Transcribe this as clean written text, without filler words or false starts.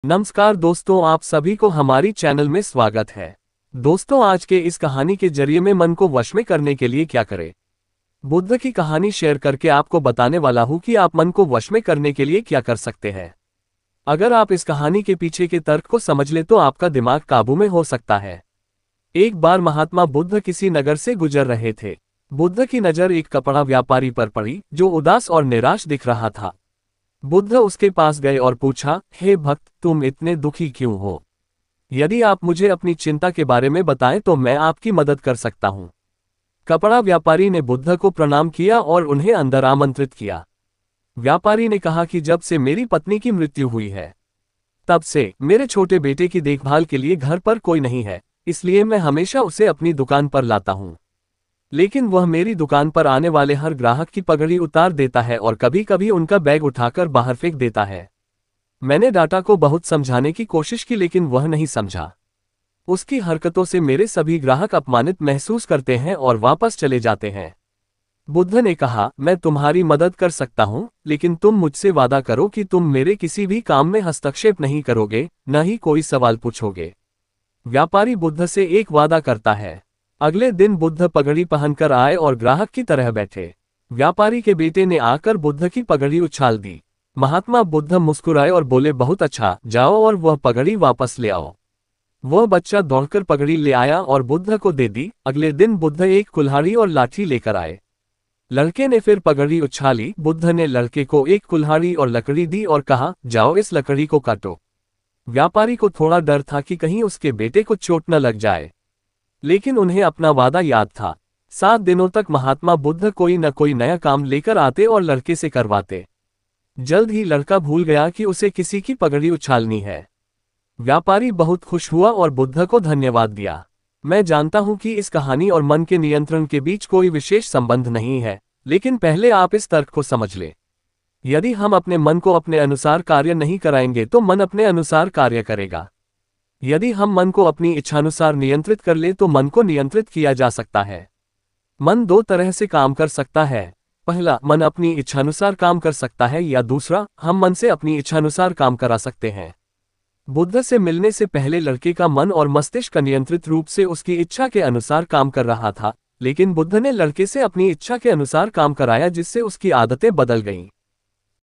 नमस्कार दोस्तों, आप सभी को हमारी चैनल में स्वागत है। दोस्तों, आज के इस कहानी के जरिए में मन को वश में करने के लिए क्या करें, बुद्ध की कहानी शेयर करके आपको बताने वाला हूं कि आप मन को वश में करने के लिए क्या कर सकते हैं। अगर आप इस कहानी के पीछे के तर्क को समझ ले तो आपका दिमाग काबू में हो सकता है। एक बार महात्मा बुद्ध किसी नगर से गुजर रहे थे। बुद्ध की नजर एक कपड़ा व्यापारी पर पड़ी जो उदास और निराश दिख रहा था। बुद्ध उसके पास गए और पूछा, हे भक्त, तुम इतने दुखी क्यों हो? यदि आप मुझे अपनी चिंता के बारे में बताएं तो मैं आपकी मदद कर सकता हूं। कपड़ा व्यापारी ने बुद्ध को प्रणाम किया और उन्हें अंदर आमंत्रित किया। व्यापारी ने कहा कि जब से मेरी पत्नी की मृत्यु हुई है तब से मेरे छोटे बेटे की देखभाल के लिए घर पर कोई नहीं है, इसलिए मैं हमेशा उसे अपनी दुकान पर लाता हूं। लेकिन वह मेरी दुकान पर आने वाले हर ग्राहक की पगड़ी उतार देता है और कभी कभी उनका बैग उठाकर बाहर फेंक देता है। मैंने डाटा को बहुत समझाने की कोशिश की लेकिन वह नहीं समझा। उसकी हरकतों से मेरे सभी ग्राहक अपमानित महसूस करते हैं और वापस चले जाते हैं। बुद्ध ने कहा, मैं तुम्हारी मदद कर सकता हूं, लेकिन तुम मुझसे वादा करो कि तुम मेरे किसी भी काम में हस्तक्षेप नहीं करोगे, न ही कोई सवाल पूछोगे। व्यापारी बुद्ध से एक वादा करता है। अगले दिन बुद्ध पगड़ी पहनकर आए और ग्राहक की तरह बैठे। व्यापारी के बेटे ने आकर बुद्ध की पगड़ी उछाल दी। महात्मा बुद्ध मुस्कुराए और बोले, बहुत अच्छा, जाओ और वह पगड़ी वापस ले आओ। वह बच्चा दौड़कर पगड़ी ले आया और बुद्ध को दे दी। अगले दिन बुद्ध एक कुल्हाड़ी और लाठी लेकर आए। लड़के ने फिर पगड़ी उछाली। बुद्ध ने लड़के को एक कुल्हाड़ी और लकड़ी दी और कहा, जाओ इस लकड़ी को काटो। व्यापारी को थोड़ा डर था कि कहीं उसके बेटे को चोट न लग जाए, लेकिन उन्हें अपना वादा याद था। 7 दिनों तक महात्मा बुद्ध कोई न कोई नया काम लेकर आते और लड़के से करवाते। जल्द ही लड़का भूल गया कि उसे किसी की पगड़ी उछालनी है। व्यापारी बहुत खुश हुआ और बुद्ध को धन्यवाद दिया। मैं जानता हूं कि इस कहानी और मन के नियंत्रण के बीच कोई विशेष संबंध नहीं है, लेकिन पहले आप इस तर्क को समझ लें। यदि हम अपने मन को अपने अनुसार कार्य नहीं कराएंगे तो मन अपने अनुसार कार्य करेगा। यदि हम मन को अपनी इच्छानुसार नियंत्रित कर ले तो मन को नियंत्रित किया जा सकता है। मन 2 तरह से काम कर सकता है। पहला, मन अपनी इच्छानुसार काम कर सकता है, या दूसरा, हम मन से अपनी इच्छानुसार काम करा सकते हैं। बुद्ध से मिलने से पहले लड़के का मन और मस्तिष्क नियंत्रित रूप से उसकी इच्छा के अनुसार काम कर रहा था, लेकिन बुद्ध ने लड़के से अपनी इच्छा के अनुसार काम कराया जिससे उसकी आदतें बदल गईं।